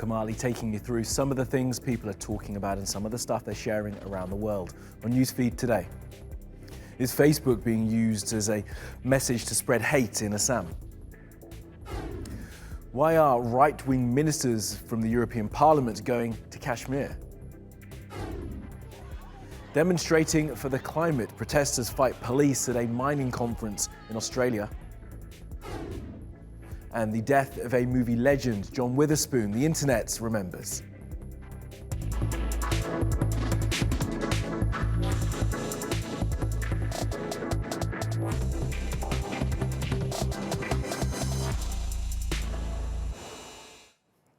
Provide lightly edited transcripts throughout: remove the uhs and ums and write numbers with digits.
Kamali, taking you through some of the things people are talking about and some of the stuff they're sharing around the world on Newsfeed today. Is Facebook being used as a message to spread hate in Assam? Why are right-wing ministers from the European Parliament going to Kashmir? Demonstrating for the climate, protesters fight police at a mining conference in Australia. And the death of a movie legend, John Witherspoon, the internet remembers.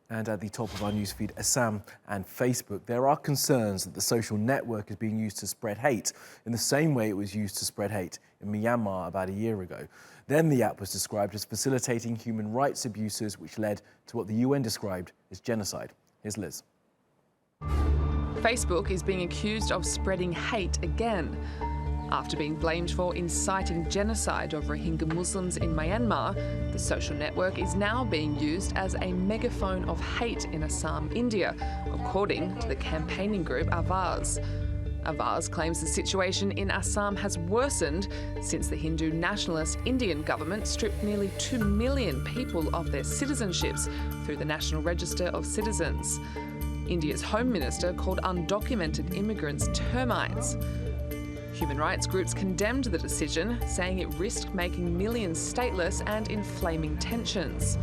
And at the top of our newsfeed, Assam and Facebook, there are concerns that the social network is being used to spread hate in the same way it was used to spread hate in Myanmar about a year ago. Then the app was described as facilitating human rights abuses, which led to what the UN described as genocide. Here's Liz. Facebook is being accused of spreading hate again. After being blamed for inciting genocide of Rohingya Muslims in Myanmar, the social network is now being used as a megaphone of hate in Assam, India, according to the campaigning group Avaz. Avaz claims the situation in Assam has worsened since the Hindu nationalist Indian government stripped nearly 2 million people of their citizenships through the National Register of Citizens. India's Home Minister called undocumented immigrants termites. Human rights groups condemned the decision, saying it risked making millions stateless and inflaming tensions.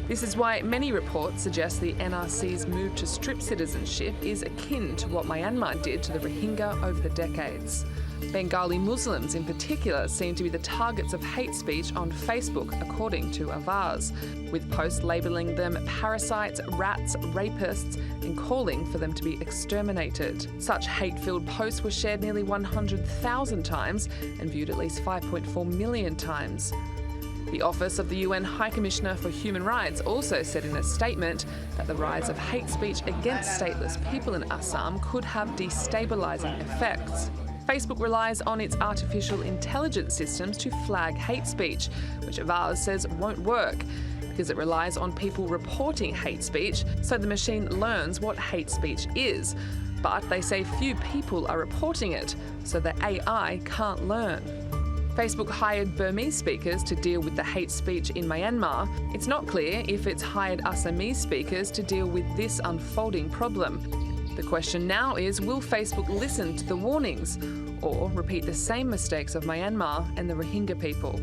This is why many reports suggest the NRC's move to strip citizenship is akin to what Myanmar did to the Rohingya over the decades. Bengali Muslims in particular seem to be the targets of hate speech on Facebook, according to Avaz, with posts labelling them parasites, rats, rapists, and calling for them to be exterminated. Such hate-filled posts were shared nearly 100,000 times and viewed at least 5.4 million times. The Office of the UN High Commissioner for Human Rights also said in a statement that the rise of hate speech against stateless people in Assam could have destabilising effects. Facebook relies on its artificial intelligence systems to flag hate speech, which Avaz says won't work because it relies on people reporting hate speech, so the machine learns what hate speech is. But they say few people are reporting it, so the AI can't learn. Facebook hired Burmese speakers to deal with the hate speech in Myanmar. It's not clear if it's hired Assamese speakers to deal with this unfolding problem. The question now is, will Facebook listen to the warnings or repeat the same mistakes of Myanmar and the Rohingya people?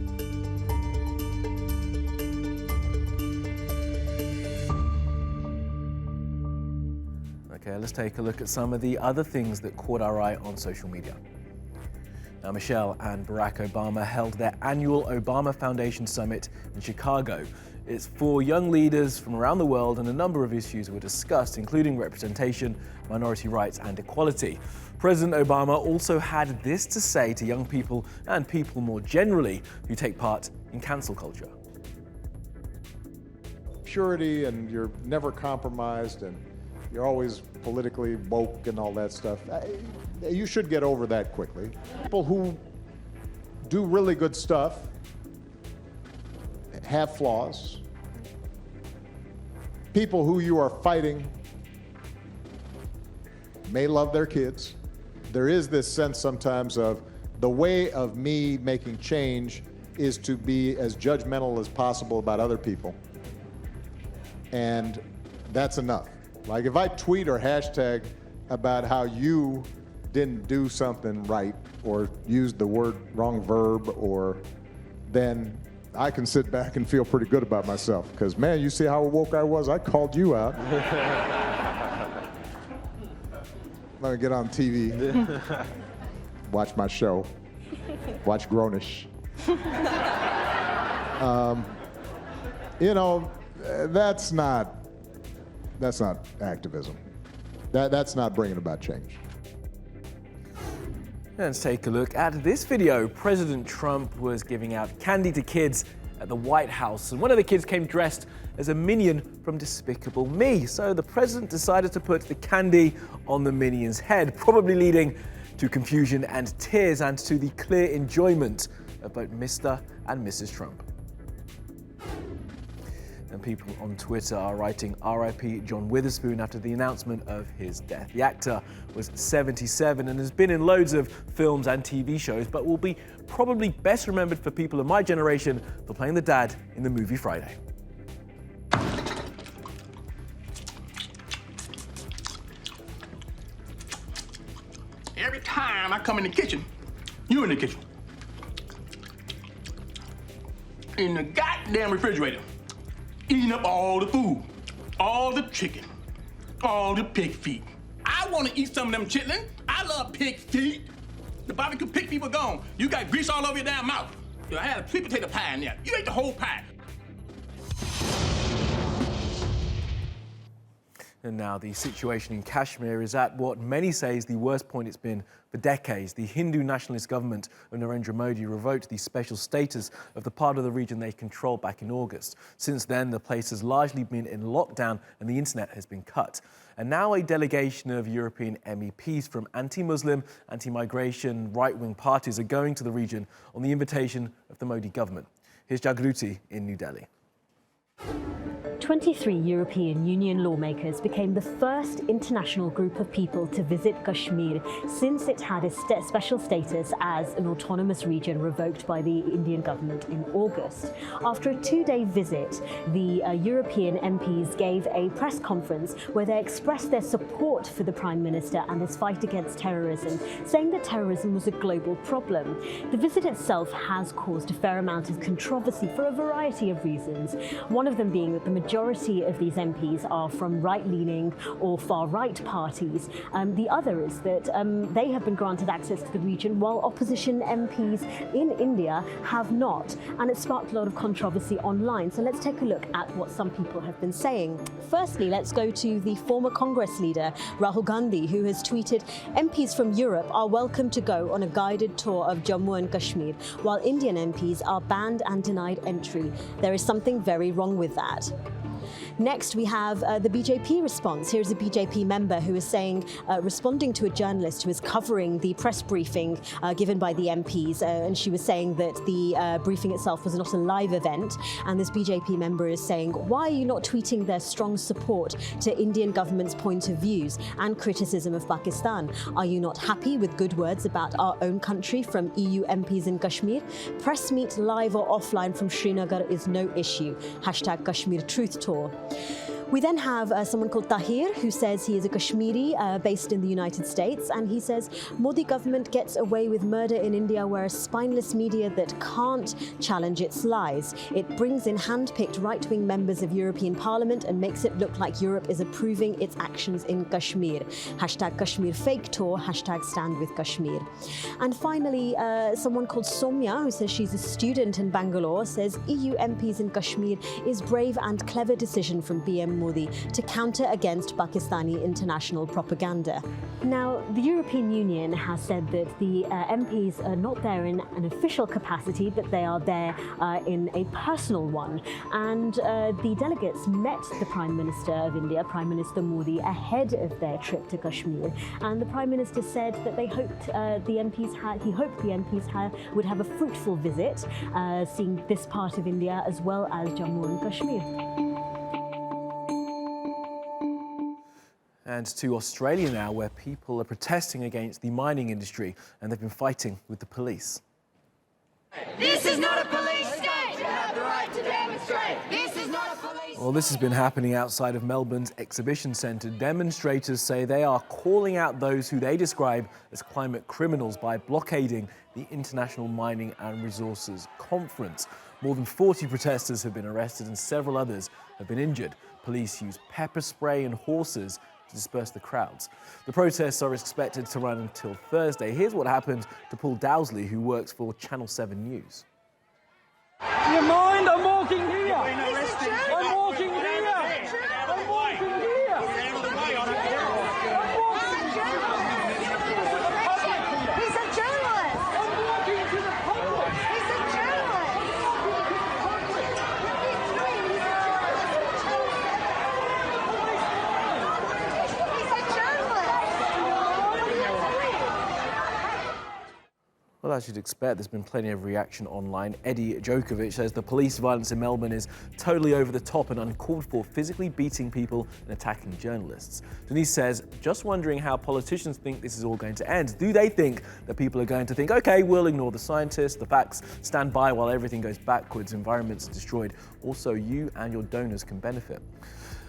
Okay, let's take a look at some of the other things that caught our eye on social media. Now, Michelle and Barack Obama held their annual Obama Foundation Summit in Chicago. It's for young leaders from around the world, and a number of issues were discussed, including representation, minority rights, and equality. President Obama also had this to say to young people and people more generally who take part in cancel culture. Purity, and you're never compromised, and you're always politically woke and all that stuff. You should get over that quickly. People who do really good stuff have flaws. People who you are fighting may love their kids. There is this sense sometimes of the way of me making change is to be as judgmental as possible about other people. And that's enough. Like if I tweet or hashtag about how you didn't do something right or used the wrong verb, or then I can sit back and feel pretty good about myself. Because man, you see how woke I was? I called you out. Let me get on TV, watch my show, watch Grownish. You know, that's not activism. That's not bringing about change. Let's take a look at this video. President Trump was giving out candy to kids at the White House, and one of the kids came dressed as a minion from Despicable Me. So the president decided to put the candy on the minion's head, probably leading to confusion and tears, and to the clear enjoyment of both Mr. and Mrs. Trump. And people on Twitter are writing RIP John Witherspoon after the announcement of his death. The actor was 77 and has been in loads of films and TV shows, but will be probably best remembered for people of my generation for playing the dad in the movie Friday. Every time I come in the kitchen, you in the kitchen. In the goddamn refrigerator. Eating up all the food, all the chicken, all the pig feet. I want to eat some of them chitlin. I love pig feet. The barbecue pig feet were gone. You got grease all over your damn mouth. I had a sweet potato pie in there. You ate the whole pie. And now the situation in Kashmir is at what many say is the worst point it's been for decades. The Hindu nationalist government of Narendra Modi revoked the special status of the part of the region they controlled back in August. Since then, the place has largely been in lockdown and the internet has been cut. And now a delegation of European MEPs from anti-Muslim, anti-migration, right-wing parties are going to the region on the invitation of the Modi government. Here's Jagruti in New Delhi. 23 European Union lawmakers became the first international group of people to visit Kashmir since it had its special status as an autonomous region revoked by the Indian government in August. After a two-day visit, the European MPs gave a press conference where they expressed their support for the Prime Minister and his fight against terrorism, saying that terrorism was a global problem. The visit itself has caused a fair amount of controversy for a variety of reasons, one of them being that the majority of these MPs are from right-leaning or far-right parties. The other is that they have been granted access to the region while opposition MPs in India have not. And it sparked a lot of controversy online. So let's take a look at what some people have been saying. Firstly, let's go to the former Congress leader, Rahul Gandhi, who has tweeted, "MPs from Europe are welcome to go on a guided tour of Jammu and Kashmir, while Indian MPs are banned and denied entry. There is something very wrong with that." Next, we have the BJP response. Here's a BJP member who is saying, responding to a journalist who is covering the press briefing given by the MPs, and she was saying that the briefing itself was not a live event. And this BJP member is saying, why are you not tweeting their strong support to Indian government's point of views and criticism of Pakistan? Are you not happy with good words about our own country from EU MPs in Kashmir? Press meet live or offline from Srinagar is no issue. Hashtag Kashmir Truth Tour. We then have someone called Tahir, who says he is a Kashmiri based in the United States, and he says Modi government gets away with murder in India, whereas spineless media that can't challenge its lies. It brings in hand-picked right-wing members of European Parliament and makes it look like Europe is approving its actions in Kashmir. Hashtag Kashmir Fake Tour, hashtag Stand with Kashmir. And finally, someone called Somya, who says she's a student in Bangalore, says EU MPs in Kashmir is brave and clever decision from BM Modi to counter against Pakistani international propaganda. Now, the European Union has said that the MPs are not there in an official capacity, but they are there in a personal one. And the delegates met the Prime Minister of India, Prime Minister Modi, ahead of their trip to Kashmir. And the Prime Minister said that they hoped the MPs would have a fruitful visit, seeing this part of India as well as Jammu and Kashmir. And to Australia now, where people are protesting against the mining industry and they've been fighting with the police. This is not a police state! You have the right to demonstrate! This is not a police... Well, this has been happening outside of Melbourne's exhibition centre. Demonstrators say they are calling out those who they describe as climate criminals by blockading the International Mining and Resources Conference. More than 40 protesters have been arrested and several others have been injured. Police use pepper spray and horses to disperse the crowds. The protests are expected to run until Thursday. Here's what happened to Paul Dowsley, who works for Channel 7 News. Do you mind? I'm walking here. I'm walking here. I'm walking here. He's a journalist! I'm walking to the public. He's a journalist! He's a journalist! Well, as you'd expect, there's been plenty of reaction online. Eddie Djokovic says the police violence in Melbourne is totally over the top and uncalled for, physically beating people and attacking journalists. Denise says, just wondering how politicians think this is all going to end. Do they think that people are going to think, okay, we'll ignore the scientists, the facts, stand by while everything goes backwards, environments are destroyed. Also, you and your donors can benefit.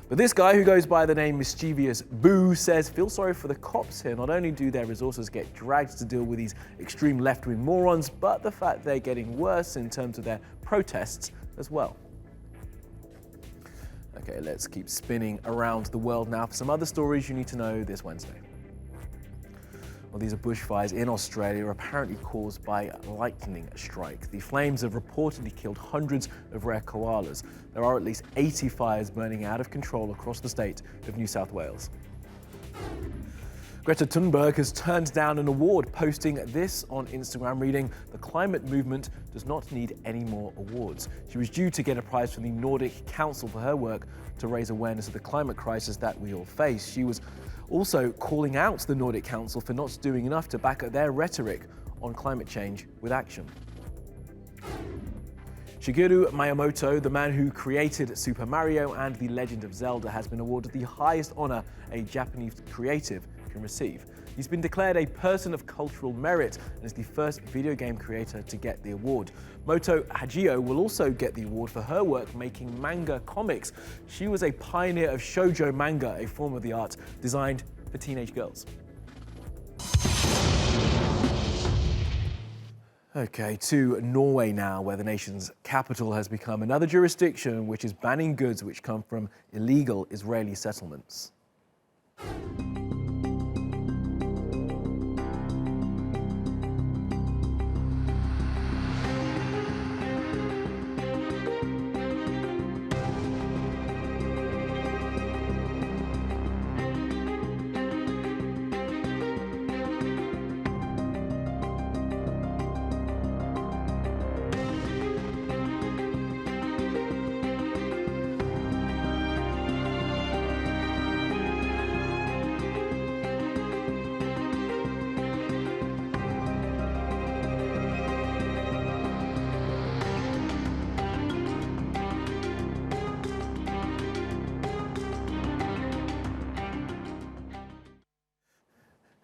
But this guy, who goes by the name Mischievous Boo, says, feel sorry for the cops here. Not only do their resources get dragged to deal with these extreme left-wing morons, but the fact they're getting worse in terms of their protests as well. Okay, let's keep spinning around the world now for some other stories you need to know this Wednesday. Well, these are bushfires in Australia, apparently caused by a lightning strike. The flames have reportedly killed hundreds of rare koalas. There are at least 80 fires burning out of control across the state of New South Wales. Greta Thunberg has turned down an award, posting this on Instagram, reading, "The climate movement does not need any more awards." She was due to get a prize from the Nordic Council for her work to raise awareness of the climate crisis that we all face. She was also calling out the Nordic Council for not doing enough to back up their rhetoric on climate change with action. Shigeru Miyamoto, the man who created Super Mario and The Legend of Zelda, has been awarded the highest honor a Japanese creative can receive. He's been declared a person of cultural merit and is the first video game creator to get the award. Moto Hagio will also get the award for her work making manga comics. She was a pioneer of shoujo manga, a form of the art designed for teenage girls. Okay, to Norway now, where the nation's capital has become another jurisdiction which is banning goods which come from illegal Israeli settlements.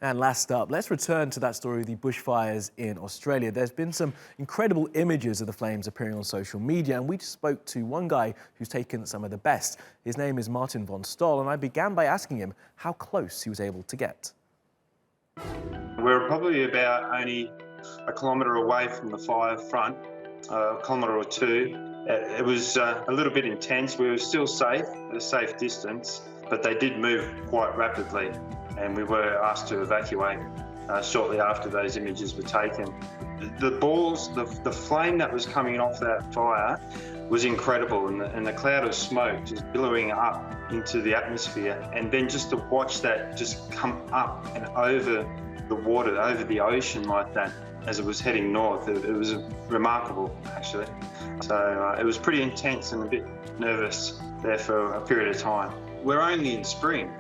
And last up, let's return to that story of the bushfires in Australia. There's been some incredible images of the flames appearing on social media, and we just spoke to one guy who's taken some of the best. His name is Martin von Stoll, and I began by asking him how close he was able to get. We're probably about only a kilometre away from the fire front, a kilometre or two. It was a little bit intense. We were still safe, at a safe distance, but they did move quite rapidly, and we were asked to evacuate shortly after those images were taken. The balls, the flame that was coming off that fire was incredible, and the cloud of smoke just billowing up into the atmosphere, and then just to watch that just come up and over the water, over the ocean like that as it was heading north. It was remarkable, actually. So it was pretty intense and a bit nervous there for a period of time. We're only in spring.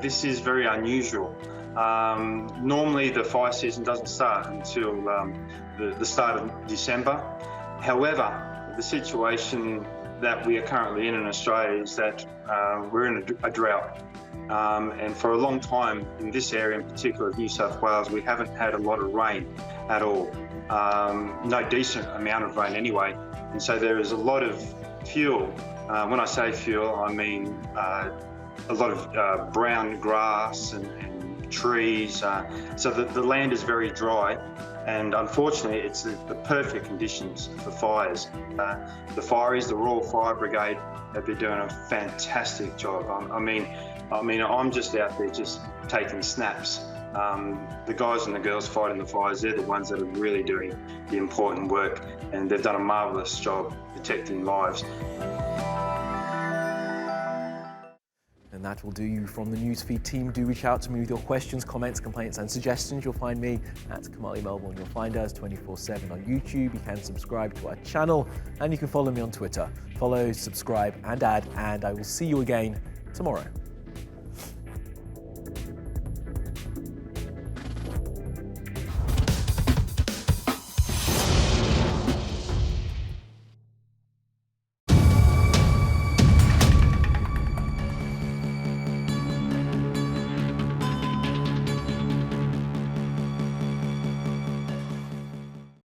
This is very unusual. Normally the fire season doesn't start until the start of December. However, the situation that we are currently in Australia is that we're in a drought. And for a long time in this area, in particular of New South Wales, we haven't had a lot of rain at all. No decent amount of rain anyway. And so there is a lot of fuel. When I say fuel, I mean a lot of brown grass and trees. So the land is very dry. And unfortunately, it's the perfect conditions for fires. The fireys, the Royal Fire Brigade, have been doing a fantastic job. I mean, I'm just out there just taking snaps. The guys and the girls fighting the fires, they're the ones that are really doing the important work, and they've done a marvellous job protecting lives. And that will do you from the Newsfeed team. Do reach out to me with your questions, comments, complaints and suggestions. You'll find me at Kamali Melbourne. You'll find us 24/7 on YouTube. You can subscribe to our channel and you can follow me on Twitter. Follow, subscribe and add, and I will see you again tomorrow.